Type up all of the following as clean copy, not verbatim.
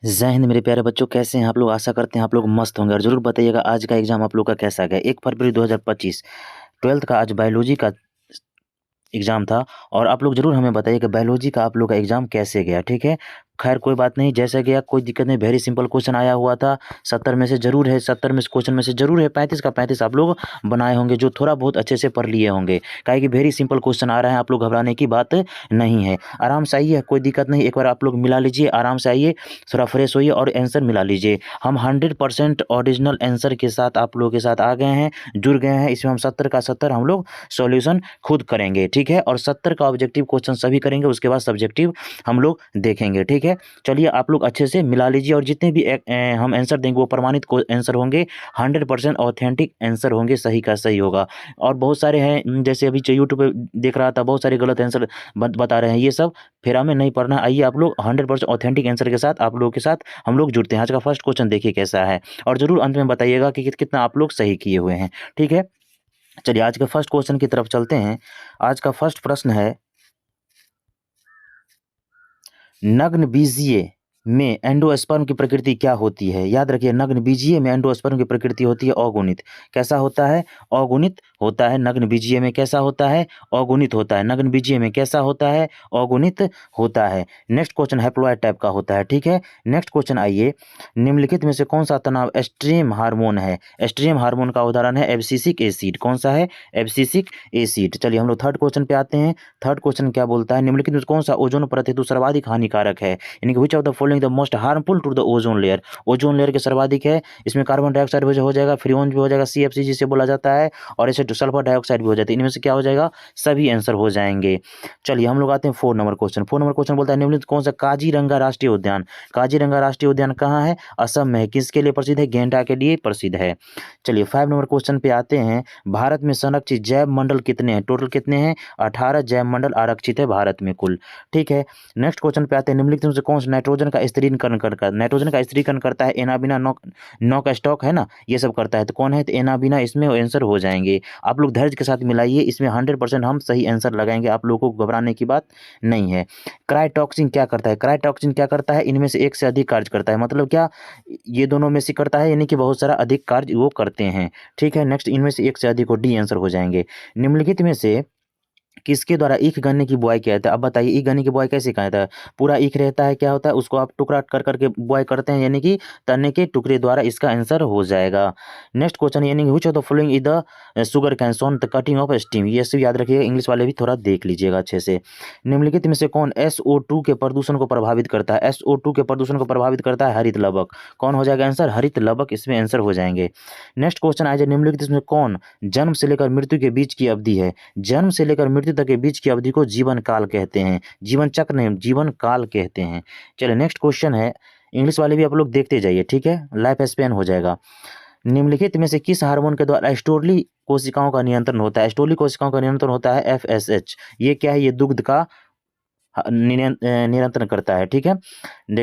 जय हिंद मेरे प्यारे बच्चों, कैसे हैं आप लोग। आशा करते हैं आप लोग मस्त होंगे और ज़रूर बताइएगा आज का एग्ज़ाम आप लोग का कैसा गया। 1 फरवरी 2025 ट्वेल्थ का आज बायोलॉजी का एग्ज़ाम था और आप लोग ज़रूर हमें बताइए कि बायोलॉजी का आप लोग का एग्ज़ाम कैसे गया, ठीक है। खैर कोई बात नहीं, जैसा गया कोई दिक्कत नहीं। वेरी सिंपल क्वेश्चन आया हुआ था। 70 में से ज़रूर है, 70 में से क्वेश्चन में से ज़रूर है 35 का 35 आप लोग बनाए होंगे, जो थोड़ा बहुत अच्छे से पढ़ लिए होंगे। काहे कि वेरी सिंपल क्वेश्चन आ रहा है, आप लोग घबराने की बात नहीं है। आराम से आइए, कोई दिक्कत नहीं। एक बार आप लोग मिला लीजिए, आराम से आइए, थोड़ा फ्रेश होइए और आंसर मिला लीजिए। हम 100% ओरिजिनल आंसर के साथ आप लोगों के साथ आ गए हैं, जुड़ गए हैं। इसमें हम 70 का 70 हम लोग सॉल्यूशन खुद करेंगे, ठीक है। और 70 का ऑब्जेक्टिव क्वेश्चन सभी करेंगे, उसके बाद सब्जेक्टिव हम लोग देखेंगे, ठीक है। चलिए आप लोग अच्छे से मिला लीजिए और जितने भी हम आंसर देंगे वो प्रमाणित आंसर होंगे, 100% ऑथेंटिक आंसर होंगे, सही का सही होगा। और बहुत सारे हैं जैसे अभी यूट्यूब पे देख रहा था, बहुत सारे गलत आंसर बता रहे हैं। ये सब फिर हमें नहीं पढ़ना। आइए आप लोग 100% ऑथेंटिक आंसर के साथ आप लोगों के साथ हम लोग जुड़ते हैं। आज का फर्स्ट क्वेश्चन देखिए कैसा है और जरूर अंत में बताइएगा कि कितना आप लोग सही किए हुए हैं, ठीक है। चलिए आज के फर्स्ट क्वेश्चन की तरफ चलते हैं। आज का फर्स्ट प्रश्न है, नग्न बीजीय में एंडोस्पर्म की प्रकृति क्या होती है। याद रखिए, नग्न बीजीय में एंडोस्पर्म की प्रकृति होती है अगुणित। कैसा होता है? अगुणित होता है। नग्न बीजीय में कैसा होता है? अगुणित होता है। नग्न बीजीय में कैसा होता है? अगुणित होता है। नेक्स्ट क्वेश्चन हैप्लॉइड टाइप का होता है, ठीक है। नेक्स्ट क्वेश्चन आइए, निम्नलिखित में से कौन सा तनाव एस्ट्रीम हार्मोन है? एस्ट्रीम हार्मोन का उदाहरण है एब्सिसिक एसिड। कौन सा है? Abscisic acid. चलिए हम लोग थर्ड क्वेश्चन पे आते हैं। थर्ड क्वेश्चन क्या बोलता है, निम्नलिखित में से कौन सा ओजोन परत हेतु सर्वाधिक हानिकारक है? यानी कि which of the following the most harmful to the ozone layer. Ozone layer के सर्वाधिक है। इसमें कार्बन डाइऑक्साइड भी हो जाएगा, फ्रियोन भी हो जाएगा, सीएफसी जिसे बोला जाता है, और ऐसे सल्फर डाइऑक्साइड भी हो जाती है। इनमें से क्या हो जाएगा? सभी आंसर हो जाएंगे। चलिए हम लोग आते हैं 4 नंबर क्वेश्चन। 4 नंबर क्वेश्चन बोलता है, निम्नलिखित कौन सा काजीरंगा राष्ट्रीय उद्यान, काजीरंगा राष्ट्रीय उद्यान कहाँ है? असम में है। किसके लिए प्रसिद्ध है? गेंडा के लिए प्रसिद्ध है। चलिए 5 नंबर क्वेश्चन पे आते हैं। भारत में संरक्षित जैव मंडल कितने हैं? टोटल कितने हैं? 18 जैव मंडल आरक्षित है भारत में कुल, ठीक है। नेक्स्ट क्वेश्चन पे आते हैं, निम्नलिखित में से कौन सा नाइट्रोजन का स्थिरीकरण करता है? नाइट्रोजन का स्थिरीकरण करता है एनाबिना, नॉक स्टॉक है ना, ये सब करता है। तो कौन है? तो एनाबिना इसमें आंसर हो जाएंगे। आप लोग धैर्य के साथ मिलाइए, इसमें 100% हम सही आंसर लगाएंगे, आप लोगों को घबराने की बात नहीं है। क्राइटॉक्सिन क्या करता है? क्राइटॉक्सिन क्या करता है? इनमें से एक से अधिक कार्य करता है। मतलब क्या? ये दोनों में से करता है, यानी कि बहुत सारा अधिक कार्य वो करते हैं, ठीक है। नेक्स्ट, इनमें से एक से अधिक हो, डी आंसर हो जाएंगे। निम्नलिखित में से किसके द्वारा ईख गन्ने की बुआई किया जाता है? अब बताइए, ईख गन्ने की बुआई कैसे किया जाता है? पूरा ईख रहता है, क्या होता है, उसको आप टुकड़ा कर करके बुआई करते हैं, यानी कि तने के टुकड़े द्वारा इसका आंसर हो जाएगा। नेक्स्ट क्वेश्चन, यानी कि which of the following is the sugar cane on the cutting of steam. ये सब याद रखिएगा, इंग्लिश वाले भी थोड़ा देख लीजिएगा अच्छे से। निम्नलिखित में से कौन SO2 के प्रदूषण को प्रभावित करता है? SO2 के प्रदूषण को प्रभावित करता है हरित लवक। कौन हो जाएगा आंसर? हरित लवक इसमें आंसर हो जाएंगे। नेक्स्ट क्वेश्चन आ जाए, निम्नलिखित में कौन जन्म से लेकर मृत्यु के बीच की अवधि है? जन्म से लेकर मृत्यु तक के बीच की अवधि को जीवन काल कहते हैं। जीवन चक्र नहीं, जीवन काल कहते हैं। चलिए नेक्स्ट क्वेश्चन है, इंग्लिश वाले भी आप लोग देखते जाइए, ठीक है, लाइफ स्पैन हो जाएगा। निम्नलिखित में से किस हार्मोन के द्वारा स्टोरली कोशिकाओं का नियंत्रण होता है? स्टोरली कोशिकाओं का नियंत्रण होता है FSH। ये क्या है? ये दुग्ध का नियंत्रण करता है, ठीक है।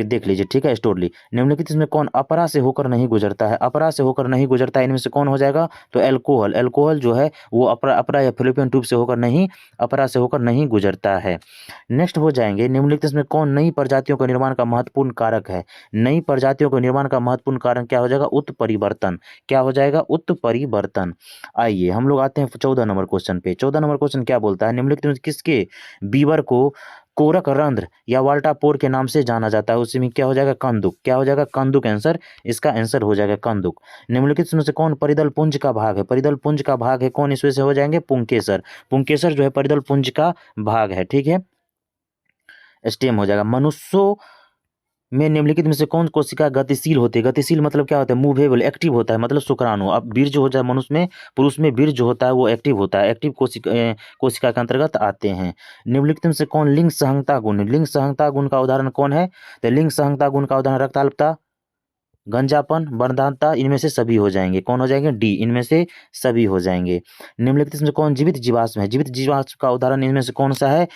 देख लीजिए, ठीक है, स्टोरली। निम्नलिखित इसमें कौन अपरा से होकर नहीं गुजरता है? अपरा से होकर नहीं गुजरता है, इनमें से कौन हो जाएगा? तो एल्कोहल। एल्कोहल जो है वो अपरा या फिलिपियन ट्यूब से होकर नहीं, अपरा से होकर नहीं गुजरता है। नेक्स्ट हो जाएंगे, निम्नलिखित इसमें कौन नई प्रजातियों का निर्माण का महत्वपूर्ण कारक है? नई प्रजातियों के निर्माण का महत्वपूर्ण कारक क्या हो जाएगा? उत्परिवर्तन। क्या हो जाएगा? उत्परिवर्तन। आइए हम लोग आते हैं 14 नंबर क्वेश्चन पे। 14 नंबर क्वेश्चन क्या बोलता है, निम्नलिखित में किसके बीवर को कोरक रंध्र या वाल्टापोर के नाम से जाना जाता है? उसमें क्या हो जाएगा? कंदुक। क्या हो जाएगा? कंदुक आंसर, इसका आंसर हो जाएगा कंदुक। निम्नलिखित में से कौन परिदल पुंज का भाग है? परिदल पुंज का भाग है कौन? इसमें से हो जाएंगे पुंकेसर। पुंकेसर जो है परिदल पुंज का भाग है, ठीक है, स्टेम हो जाएगा। मनुष्यों में निम्नलिखित में से कौन कोशिका गतिशील होती है? गतिशील मतलब क्या होता है? मूवेबल, एक्टिव होता है, मतलब शुक्राणु। अब वीर्य जो होता है मनुष्य में, पुरुष में वीर्य जो होता है वो एक्टिव होता है, एक्टिव कोशिका के अंतर्गत आते हैं। निम्नलिखित में से कौन लिंग सहंगता गुण, लिंग सहंगता गुण का उदाहरण कौन है? तो लिंग सहंगता गुण का उदाहरण रक्ताल्पता, गंजापन, बर्धानता, इनमें से सभी हो जाएंगे। कौन हो जाएंगे? डी, इनमें से सभी हो जाएंगे। निम्नलिखित में कौन जीवित जीवाश्म है? जीवित जीवाश्म का उदाहरण इनमें से कौन सा है?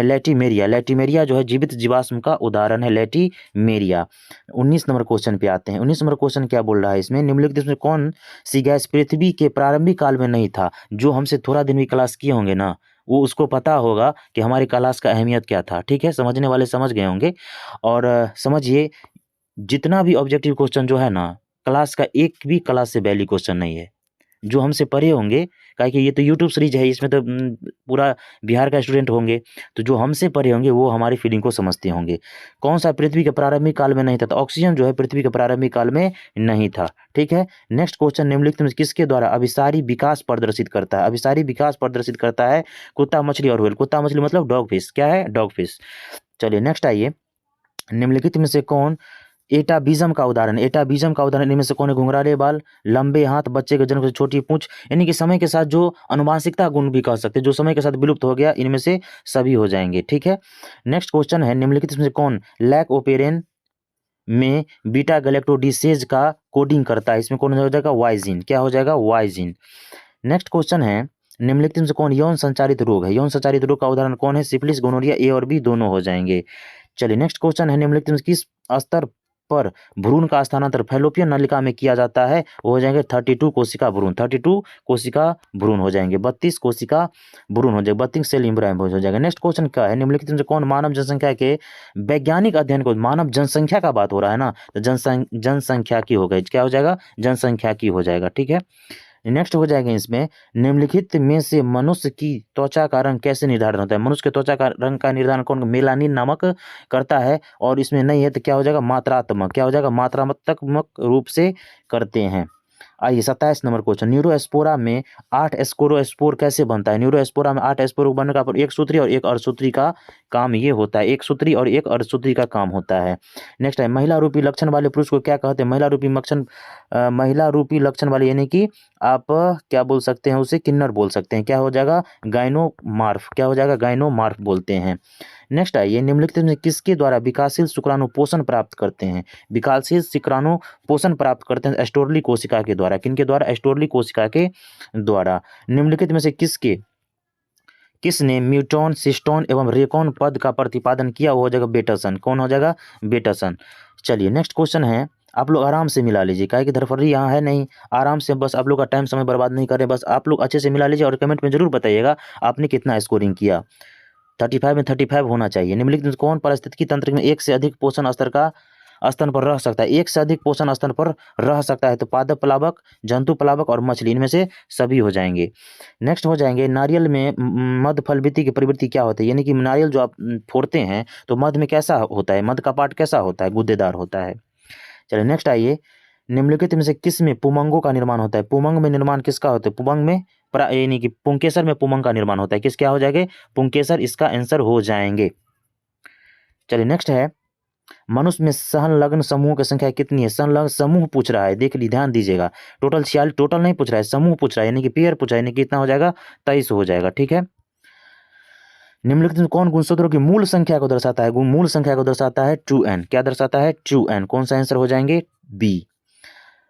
लैटिमेरिया। लैटिमेरिया जो है जीवित जीवाश्म का उदाहरण है, लैटिमेरिया। 19 नंबर क्वेश्चन पे आते हैं। 19 नंबर क्वेश्चन क्या बोल रहा है इसमें, निम्नलिखित में कौन सी गैस पृथ्वी के प्रारंभिक काल में नहीं था? जो हमसे थोड़ा दिन भी क्लास किए होंगे ना, वो उसको पता होगा कि हमारी क्लास का अहमियत क्या था, ठीक है। समझने वाले समझ गए होंगे। और समझिए, जितना भी ऑब्जेक्टिव क्वेश्चन जो है ना, क्लास का एक भी क्लास से वैल्यू क्वेश्चन नहीं है। जो हमसे पढ़े होंगे, काहे कि ये तो यूट्यूब सीरीज है, इसमें तो पूरा बिहार का स्टूडेंट होंगे, तो जो हमसे पढ़े होंगे वो हमारी फीलिंग को समझते होंगे। कौन सा पृथ्वी के प्रारंभिक काल में नहीं था? तो ऑक्सीजन जो है पृथ्वी के प्रारंभिक काल में नहीं था। ठीक है, नेक्स्ट क्वेश्चन, निम्नलिखित में किसके द्वारा अभिसारी विकास प्रदर्शित करता है? अभिसारी विकास प्रदर्शित करता है कुत्ता, मछली और व्हेल। कुत्ता मछली मतलब डॉग फिश। क्या है? Dog fish. चलिए नेक्स्ट आइए, निम्नलिखित में से कौन एटाविज्म का उदाहरण? एटाविज्म का उदाहरण इनमें से कौन है? घुंघराले बाल, लंबे हाथ, बच्चे के जन्म से छोटी पूंछ, यानी कि समय के साथ जो अनुवांशिकता गुण भी कह सकते हैं, जो समय के साथ विलुप्त हो गया, इनमें से सभी हो जाएंगे। ठीक है, नेक्स्ट क्वेश्चन है, निम्नलिखित में से कौन लैक ओपेरेन में बीटा गैलेक्टोडिसेज का कोडिंग करता है? इसमें कौन हो जाएगा? वाइजिन। क्या हो जाएगा? वाइजिन। नेक्स्ट क्वेश्चन है, निम्नलिखित में से कौन यौन संचारित रोग है? यौन संचारित रोग का उदाहरण कौन है? सिफिलिस, गोनोरिया, ए और बी दोनों हो जाएंगे। चलिए नेक्स्ट क्वेश्चन है, निम्नलिखित में से किस स्तर पर भ्रूण का स्थानांतरण फैलोपियन नलिका में किया जाता है? वो हो जाएंगे 32 कोशिका भ्रूण। 32 कोशिका भ्रूण हो जाएंगे, 32 कोशिका भ्रूण हो जाएगा, 32 सेल इम्ब्रायम हो जाएगा। नेक्स्ट क्वेश्चन क्या है, निम्नलिखित में से कौन मानव जनसंख्या के वैज्ञानिक अध्ययन को, मानव जनसंख्या का बात हो रहा है ना, तो जनसंख्या की हो गई। क्या हो जाएगा? जनसंख्या की हो जाएगा। ठीक है, नेक्स्ट हो जाएगा इसमें, निम्नलिखित में से मनुष्य की त्वचा का रंग कैसे निर्धारण होता है? मनुष्य के त्वचा का रंग का निर्धारण कौन? मेलानिन नामक करता है, और इसमें नहीं है तो क्या हो जाएगा? मात्रात्मक। क्या हो जाएगा? मात्रात्मक रूप से करते हैं। आइए 27 नंबर क्वेश्चन, न्यूरोस्पोरा में 8 स्पोरोस्पोर कैसे बनता है? न्यूरोस्पोरा में 8 स्पोर बनने का एक सूत्री और एक अर्धसूत्री का काम ये होता है, एक सूत्री और एक अर्धसूत्री का काम होता है। नेक्स्ट है, महिला रूपी लक्षण वाले पुरुष को क्या कहते हैं? महिला रूपी लक्षण वाले, यानी कि आप क्या बोल सकते हैं उसे? किन्नर बोल सकते हैं। क्या हो जाएगा? गाइनोमार्फ। क्या हो जाएगा? गाइनोमार्फ बोलते हैं। नेक्स्ट आइए, निम्नलिखित में किसके द्वारा विकासशील शुक्राणु पोषण प्राप्त करते हैं? विकासशील शुक्राणु पोषण प्राप्त करते हैं एस्टोरली कोशिका के द्वारा। किनके द्वारा? एस्टोरली कोशिका के द्वारा। निम्नलिखित में से किसने म्यूटॉन, सिस्टोन एवं रेकॉन पद का प्रतिपादन किया? वो हो जाएगा बेटसन। कौन हो जाएगा? बेटसन। चलिए नेक्स्ट क्वेश्चन है, आप लोग आराम से मिला लीजिए, काहे कि धरफड़ी यहाँ है नहीं, आराम से, बस आप लोग का टाइम समय बर्बाद नहीं कर रहे, बस आप लोग अच्छे से मिला लीजिए और कमेंट में जरूर बताइएगा आपने कितना स्कोरिंग किया। 35 में 35 होना चाहिए। निम्नलिखित में कौन पारिस्थितिकी तंत्र में एक से अधिक पोषण स्तर पर रह सकता है? एक से अधिक पोषण स्तर पर रह सकता है तो पादप प्लावक, जंतु प्लावक और मछली, इनमें से सभी हो जाएंगे। नेक्स्ट हो जाएंगे, नारियल में मध्य फलवृत्ति की प्रवृत्ति क्या होती है? यानी कि नारियल जो आप फोड़ते हैं तो मध्य में कैसा होता है? मध्य का पार्ट कैसा होता है? गुद्देदार होता है। चलिए नेक्स्ट आइए, निम्नलिखित में से किस में पुमंगों का निर्माण होता है? पुमंग में निर्माण किसका होता है? पुमंग में यानी कि पुंकेसर में पुमंग का निर्माण होता है। किस क्या हो जाएंगे? पुंकेसर इसका आंसर हो जाएंगे। चलिए नेक्स्ट है, मनुष्य में संलग्न समूह की संख्या कितनी है? संलग्न समूह पूछ रहा है, देख ली, ध्यान दीजिएगा। टोटल 46, टोटल नहीं पूछ रहा है, समूह पूछ रहा है, यानी कि पेयर पूछ रहा है, यानी कि कितना हो जाएगा? 23 हो जाएगा। ठीक है, निम्नलिखित में कौन गुणसूत्रों की मूल संख्या को दर्शाता है? मूल संख्या को दर्शाता है 2n। क्या दर्शाता है? 2n। कौन सा आंसर हो जाएंगे? बी।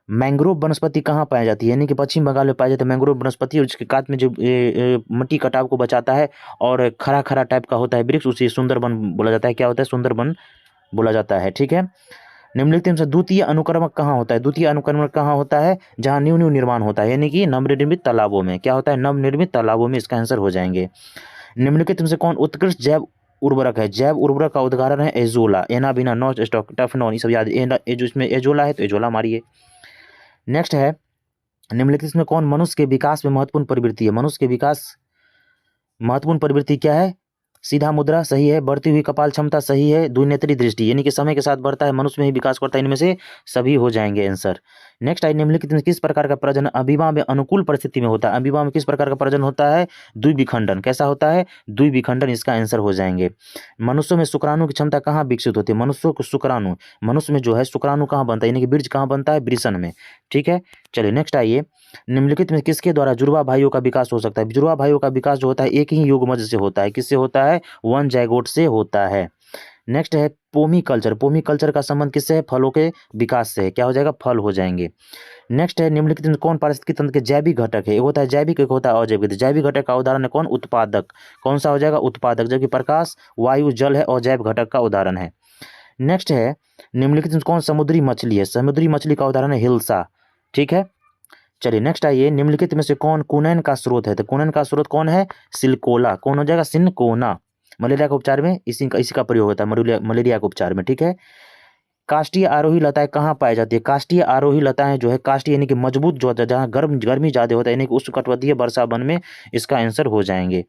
मैंग्रोव वनस्पति कहाँ पाई जाती है? यानी कि पश्चिम बंगाल में पाई जाती है मैंग्रोव वनस्पति, और इसके काट में जो मिट्टी कटाव को बचाता है और खरा खरा टाइप का होता है वृक्ष, उसे सुंदरबन बोला जाता है। क्या होता है? सुंदरबन बोला जाता है। ठीक है, निम्नलिखित में से द्वितीय अनुक्रमक कहाँ होता है? द्वितीय अनुक्रमक कहाँ होता है? जहाँ न्यू न्यू निर्माण होता है, यानी कि नवनिर्मित तालाबों में। क्या होता है? नवनिर्मित तालाबों में, इसका आंसर हो जाएंगे। निम्नलिखित में से कौन उत्कृष्ट जैव उर्वरक है? जैव उर्वरक का उदाहरण है एजोला, एना बिना, नॉच स्टॉक, टफनॉन, ये सब याद, जो इसमें एजोला है तो एजोला मारिए। नेक्स्ट है, निम्नलिखित में कौन मनुष्य के विकास में महत्वपूर्ण प्रवृत्ति है? मनुष्य के विकास महत्वपूर्ण प्रवृत्ति क्या है? सीधा मुद्रा सही है, बढ़ती हुई कपाल क्षमता सही है, द्विनेत्री दृष्टि, यानी कि समय के साथ बढ़ता है, मनुष्य में ही विकास करता है, इनमें से सभी हो जाएंगे आंसर। नेक्स्ट आई, निम्नलिखित में किस प्रकार का प्रजनन अभिमा में अनुकूल परिस्थिति में होता है? अभिमा में किस प्रकार का प्रजनन होता है? द्विविखंडन। कैसा होता है? द्विविखंडन, इसका आंसर हो जाएंगे। मनुष्यों में शुक्राणु की क्षमता कहाँ विकसित होती है? मनुष्यों को शुक्राणु, मनुष्य में जो है शुक्राणु कहाँ बनता है? यानी कि बीज कहाँ बनता है? वृषण में। ठीक है, चलिए नेक्स्ट आइए, निम्नलिखित में किसके द्वारा जुड़वा भाइयों का विकास हो सकता है? जुड़वा भाइयों का विकास जो होता है एक ही युग्मज से होता है। किससे होता है? वन जाइगोट से होता है। नेक्स्ट है पोमी कल्चर। पोमी कल्चर का संबंध किससे है? फलों के विकास से है। क्या हो जाएगा? फल हो जाएंगे। नेक्स्ट है, निम्नलिखित में कौन पारिस्थितिकी तंत्र के जैविक घटक है? एक होता है जैविक, एक होता है अजैविक। जैविक घटक का उदाहरण है कौन? उत्पादक। कौन सा हो जाएगा? उत्पादक, जबकि प्रकाश, वायु, जल है अजैव घटक का उदाहरण है। नेक्स्ट है, निम्नलिखित में कौन समुद्री मछली है? समुद्री मछली का उदाहरण है हिल्सा। ठीक है, चलिए नेक्स्ट आइए, निम्नलिखित में से कौन कुनैन का स्रोत है? तो कुनैन का स्रोत कौन है? सिल्कोला। कौन हो जाएगा? सिनकोना। मलेरिया के उपचार में इसी का प्रयोग होता है, मलेरिया के उपचार में। ठीक है, काष्ठीय आरोही लताएं कहाँ पाई जाती है? काष्ठीय आरोही लताएं जो है, काष्ठीय यानी कि मजबूत जो होता है, जहाँ गर्मी ज़्यादा होता है, यानी कि उष्णकटिबंधीय वर्षा वन में इसका आंसर हो जाएंगे।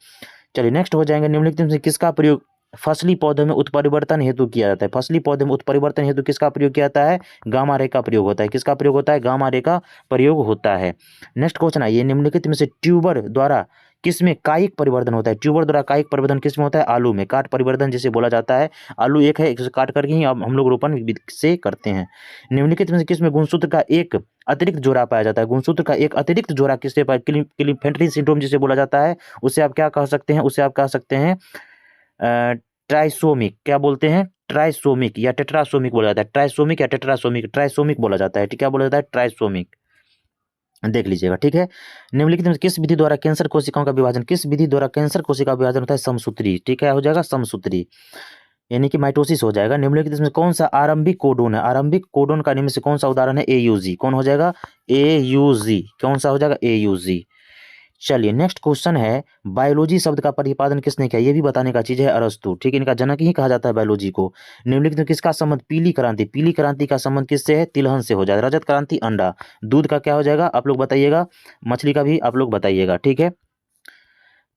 चलिए नेक्स्ट हो जाएंगे, निम्नलिखित में से किसका प्रयोग फसली पौधे में उत्परिवर्तन हेतु किया जाता है? फसली पौधे में उत्परिवर्तन हेतु किसका प्रयोग किया जाता है? गामा रे का प्रयोग होता है। किसका प्रयोग होता है? गामा रे का प्रयोग होता है। नेक्स्ट क्वेश्चन आइए, निम्नलिखित में से ट्यूबर द्वारा किसमें कायिक परिवर्तन होता है? ट्यूबर द्वारा कायिक परिवर्तन किसमें होता है? आलू में। काट परिवर्तन जिसे बोला जाता है, आलू एक है, इसे काट करके ही अब हम लोग रोपण विधि से करते हैं। निम्नलिखित में से किसमें गुणसूत्र का एक अतिरिक्त जोड़ा पाया जाता है? गुणसूत्र का एक अतिरिक्त जोड़ा किससे पाया? क्लीफेंट्री सिंड्रोम जिसे बोला जाता है, उसे आप क्या कह सकते हैं? उसे आप कह सकते हैं ट्राइसोमिक। क्या बोलते हैं? ट्राइसोमिक या टेट्रासोमिक बोला जाता है। ट्राइसोमिक या टेट्रासोमिक, ट्राइसोमिक बोला जाता है। ठीक, क्या बोला जाता है? ट्राइसोमिक। देख लीजिएगा, ठीक है। निम्नलिखित में किस विधि द्वारा कैंसर कोशिकाओं का विभाजन, किस विधि द्वारा कैंसर कोशिका का विभाजन होता है? समसूत्री। ठीक है, हो जाएगा समसूत्री, यानी कि माइटोसिस हो जाएगा। निम्नलिखित में कौन सा आरंभिक कोडोन है? आरंभिक कोडोन का निम्न से कौन सा उदाहरण है? AUG। कौन हो जाएगा? AUG। कौन सा हो जाएगा? AUG। चलिए नेक्स्ट क्वेश्चन है, बायोलॉजी शब्द का प्रतिपादन किसने किया? ये भी बताने का चीज है अरस्तु। ठीक है, इनका जनक ही कहा जाता है बायोलॉजी को। निम्नलिखित में किसका संबंध पीली क्रांति, पीली क्रांति का संबंध किससे है? तिलहन से हो जाएगा। रजत क्रांति अंडा, दूध का क्या हो जाएगा? आप लोग बताइएगा। मछली का भी आप लोग बताइएगा। ठीक है।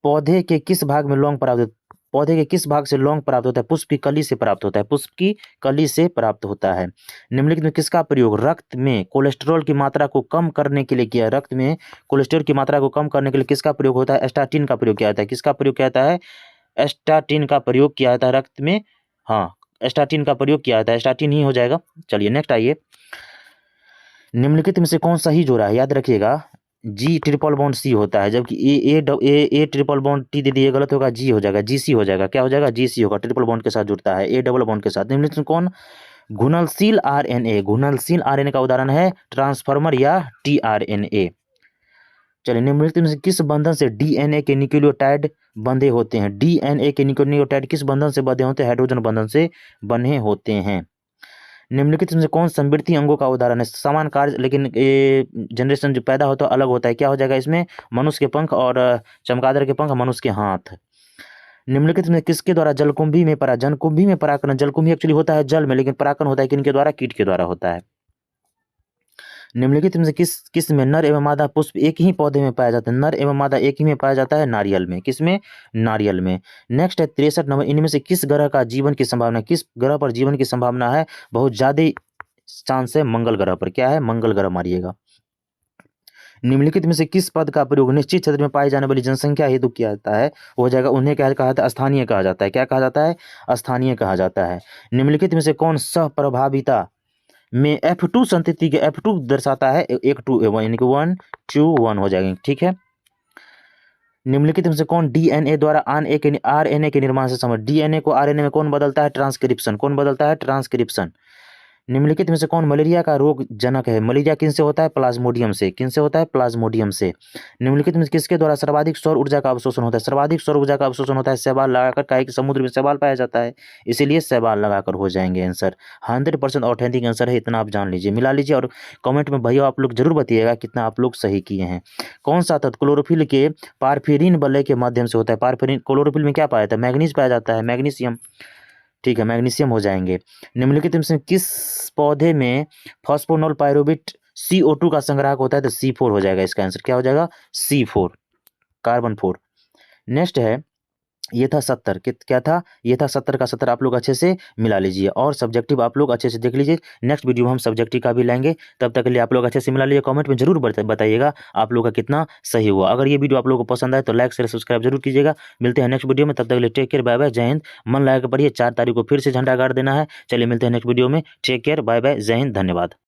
पौधे के किस भाग में लौंग प्राप्त, पौधे के किस भाग से लौंग प्राप्त होता है? पुष्प की कली से प्राप्त होता है। पुष्प की कली से प्राप्त होता है। निम्नलिखित में किसका प्रयोग रक्त में कोलेस्ट्रॉल की मात्रा को कम करने के लिए किया? रक्त में कोलेस्ट्रॉल की मात्रा को कम करने के लिए किसका प्रयोग होता है? स्टैटिन का प्रयोग किया जाता है। किसका प्रयोग किया जाता है? स्टैटिन का प्रयोग किया जाता है रक्त में। हाँ, स्टैटिन का प्रयोग किया जाता है, स्टैटिन ही हो जाएगा। चलिए नेक्स्ट आइए, निम्नलिखित में से कौन सही जोड़ा है? याद रखिएगा, G ट्रिपल बॉन्ड C होता है, जबकि ए ट्रिपल बॉन्ड T दे दिए, गलत होगा, G हो जाएगा, GC हो जाएगा। क्या हो जाएगा? GC होगा, ट्रिपल बॉन्ड के साथ जुड़ता है, A डबल बॉन्ड के साथ। निम्नलिखित में कौन घुलनशील RNA, घुलनशील RNA का उदाहरण है ट्रांसफार्मर या tRNA। चलिए निम्नलिखित में से किस बंधन से DNA के न्यूक्लियोटाइड बंधे होते हैं? DNA के न्यूक्लियोटाइड किस बंधन से बंधे होते हैं? हाइड्रोजन बंधन से बने होते हैं। निम्नलिखित में से कौन समवर्ती अंगों का उदाहरण है? समान कार्य लेकिन ये जनरेशन जो पैदा होता है अलग होता है। क्या हो जाएगा इसमें? मनुष्य के पंख और चमगादड़ के पंख, मनुष्य के हाथ। निम्नलिखित में किसके द्वारा जलकुंभी में जलकुंभी में परागकण, जलकुंभी एक्चुअली होता है जल में, लेकिन परागकण होता है किनके द्वारा? कीट के द्वारा होता है। निम्नलिखित में से किस में नर एवं मादा पुष्प एक ही पौधे में पाया जाता है? नर एवं मादा एक ही में पाया जाता है, नारियल में। किसमें? नारियल में। नेक्स्ट है 63 नंबर, इनमें से किस ग्रह का जीवन की संभावना, किस ग्रह पर जीवन की संभावना है? बहुत ज्यादा चांस है मंगल ग्रह पर। क्या है? मंगल ग्रह मारिएगा। निम्नलिखित में से किस पद का प्रयोग निश्चित क्षेत्र में पाई जाने वाली जनसंख्या हेतु किया जाता है? हो जाएगा, उन्हें क्या कहा जाता है? स्थानीय कहा जाता है। क्या कहा जाता है? स्थानीय कहा जाता है। निम्नलिखित में से कौन सहप्रभाविता में F2 संतति के F2 दर्शाता है? एक 2 यानी कि 1 2 1 हो जाएंगे। ठीक है। निम्नलिखित में से कौन DNA द्वारा RNA के निर्माण से संबंधित? DNA को RNA में कौन बदलता है? ट्रांसक्रिप्शन। कौन बदलता है? ट्रांसक्रिप्शन। निम्नलिखित में से कौन मलेरिया का रोग जनक है? मलेरिया किनसे होता है? प्लाज्मोडियम से। किनसे होता है? प्लाज्मोडियम से। निम्नलिखित में किसके द्वारा सर्वाधिक सौर ऊर्जा का अवशोषण होता है? सर्वाधिक सौर ऊर्जा का अवशोषण होता है शैवाल लगाकर। काहे कि समुद्र में शैवाल पाया जाता है, इसीलिए शैवाल लगाकर हो जाएंगे आंसर। 100% ऑथेंटिक आंसर है, इतना आप जान लीजिए, मिला लीजिए। और कमेंट में भैया आप लोग जरूर बताइएगा कितना आप लोग सही किए हैं। कौन सा तत्व क्लोरोफिल के पारफेरिन वलय के माध्यम से होता है? पारफेरिन, क्लोरोफिल में क्या पाया जाता है? मैग्नीज पाया जाता है, मैग्नीशियम। ठीक है, मैग्नीशियम हो जाएंगे। निम्नलिखित में से किस पौधे में फॉस्फोनोल पायरुवेट CO2 का संग्राहक होता है? तो C4 हो जाएगा इसका आंसर। क्या हो जाएगा? C4, carbon 4। नेक्स्ट है, ये था 70, क्या था? ये था 70 का 70, आप लोग अच्छे से मिला लीजिए। और सब्जेक्टिव आप लोग अच्छे से देख लीजिए, नेक्स्ट वीडियो में हम सब्जेक्टिव का भी लेंगे। तब तक के लिए आप लोग अच्छे से मिला लीजिए। कमेंट में जरूर बताइएगा आप लोग का कितना सही हुआ। अगर ये वीडियो आप लोगों को पसंद आए तो लाइक शेयर सब्सक्राइब जरूर कीजिएगा। मिलते हैं नेक्स्ट वीडियो में, तब तक के लिए टेक केयर, बाय बाय, जय हिंद। मन लगा के पढ़िए, 4 तारीख को फिर से झंडा गाड़ देना है। चलिए मिलते हैं नेक्स्ट वीडियो में, टेक केयर, बाय बाय, जय हिंद, धन्यवाद।